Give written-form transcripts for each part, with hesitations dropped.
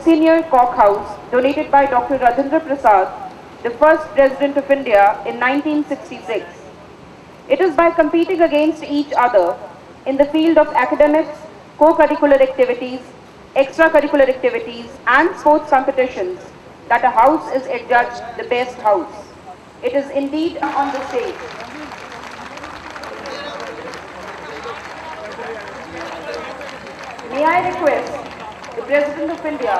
Monsignor Koch House, donated by Dr. Rajendra Prasad, the first President of India in 1966. It is by competing against each other in the field of academics, co-curricular activities, extracurricular activities, and sports competitions that a house is adjudged the best house. It is indeed on the stage. May I request the President of India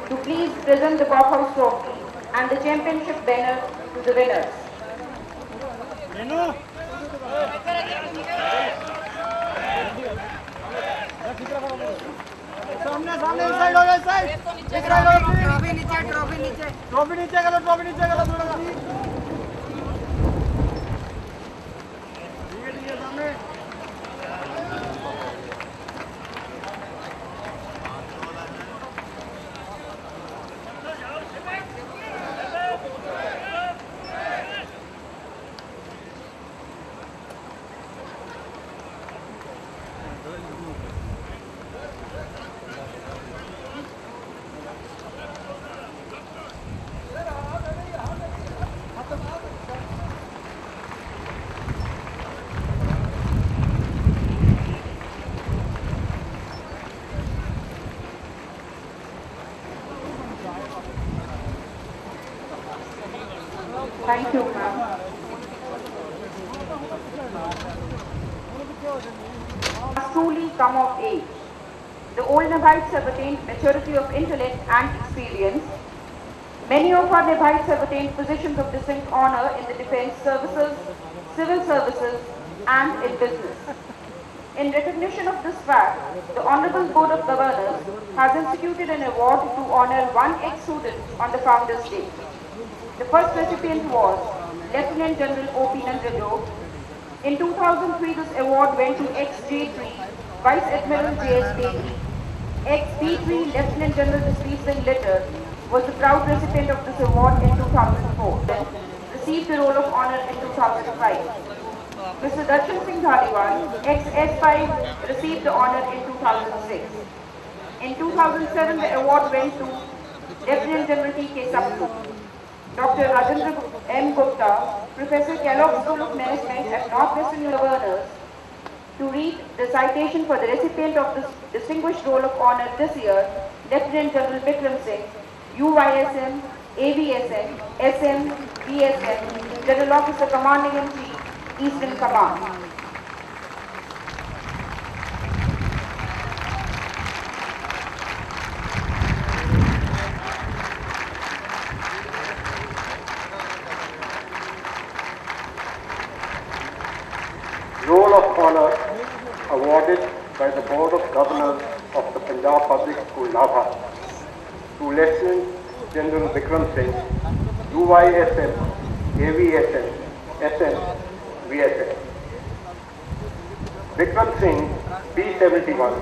to please present the Koch House Trophy and the championship banner to the winners. सामने इस side हो जाए side trophy नीचे करो थोड़ा सा ठीक है सामने Thank you, ma'am. Truly come of age. The old Nabhites have attained maturity of intellect and experience. Many of our Nabhites have attained positions of distinct honor in the defense services, civil services, and in business. In recognition of this fact, the Honorable Board of Governors has instituted an award to honor one ex-student on the Founders' Day. The first recipient was Lieutenant General O.P. Nandrajog. In 2003, this award went to ex-J3 Vice Admiral J.S. Bailey. Ex-B3 Lieutenant General Jaspreet Singh Litter was the proud recipient of this award in 2004. Then received the Roll of Honor in 2005. Mr. Darshan Singh Dhaliwal, ex-S5, received the honor in 2006. In 2007, the award went to Lieutenant General T.K. Sappu. Dr. Rajendra M. Gupta, Professor Kellogg School of Management at Northwestern University, to read the citation for the recipient of this Distinguished Roll of Honor this year, Lieutenant General Vikram Singh, UYSM, AVSM, SM, VSM, General Officer Commanding in Chief, Eastern Command. Roll of Honor awarded by the Board of Governors of the Punjab Public School Nabha to Lieutenant General Vikram Singh, UYSM, AVSM, SM, VSM. Vikram Singh, B71,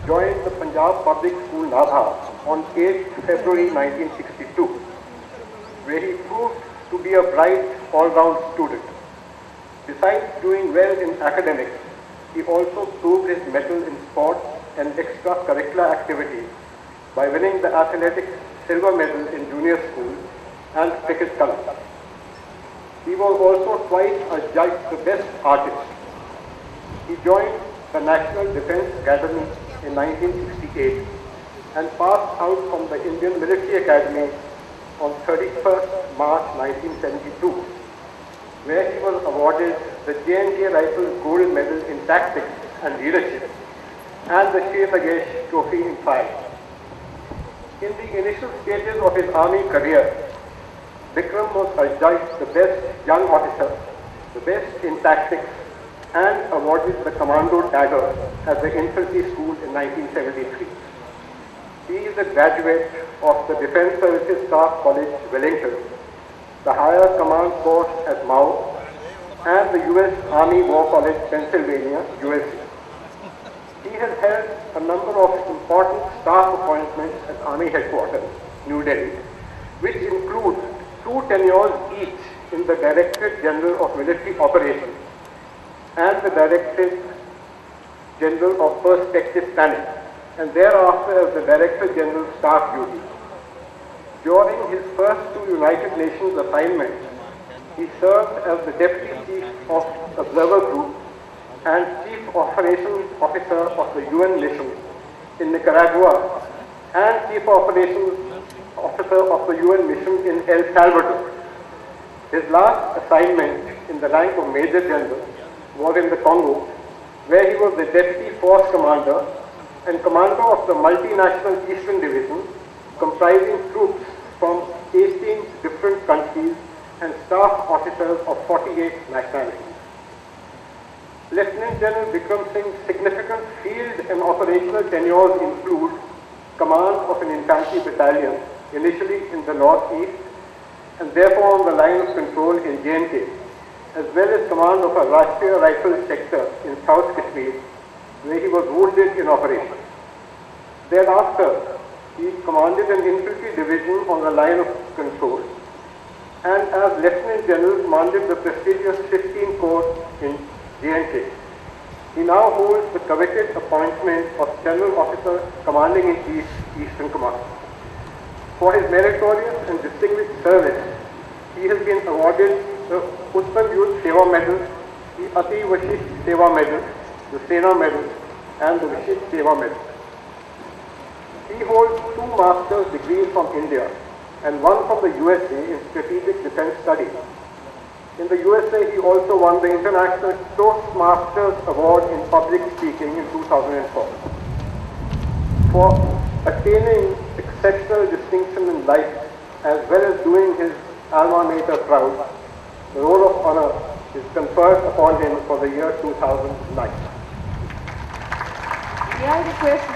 joined the Punjab Public School Nabha on 8th February 1962, where he proved to be a bright all-round student. Besides doing well in academics, he also proved his mettle in sports and extracurricular activities by winning the athletics silver medal in junior school and cricket colors. He was also twice adjudged the best artist. He joined the National Defence Academy in 1968 and passed out from the Indian Military Academy on 31st March 1972. Where he was awarded the J&K Rifles Gold Medal in Tactics and Leadership and the Sher Nagesh Trophy in Fire. In the initial stages of his army career, Vikram was adjudged the best young officer, the best in tactics, and awarded the Commando Dagger at the Infantry School in 1973. He is a graduate of the Defence Services Staff College, Wellington, the Higher Command Course at Mao, and the U.S. Army War College, Pennsylvania, USA. He has held a number of important staff appointments at Army Headquarters, New Delhi, which include 2 tenures each in the Directorate General of Military Operations and the Directorate General of Perspective Planning. and thereafter as the Director General Staff Duties. During his first two United Nations assignments, he served as the Deputy Chief of Observer Group and Chief Operations Officer of the UN Mission in Nicaragua and Chief Operations Officer of the UN Mission in El Salvador. His last assignment in the rank of Major General was in the Congo, where he was the Deputy Force Commander and Commander of the multinational Eastern Division, comprising troops from 18 different countries and staff officers of 48 nationalities. Lieutenant General Vikram Singh's significant field and operational tenures include command of an infantry battalion, initially in the northeast, and therefore on the line of control in J&K, as well as command of a Rashtriya Rifle sector in South Kashmir, where he was wounded in operation. Thereafter, he commanded an infantry division on the line of control, and as Lieutenant General commanded the prestigious 15 Corps in J&K. He now holds the coveted appointment of General Officer Commanding in Chief, Eastern Command. For his meritorious and distinguished service, he has been awarded the Uttam Youth Seva Medal, the Ati Vashisht Seva Medal, the Sena Medal, and the Vashisht Seva Medal. He holds 2 master's degrees from India and 1 from the USA in Strategic Defense Studies. In the USA, he also won the International Toastmasters Award in Public Speaking in 2004. For attaining exceptional distinction in life, as well as doing his alma mater proud, the roll of honor is conferred upon him for the year 2009. May I request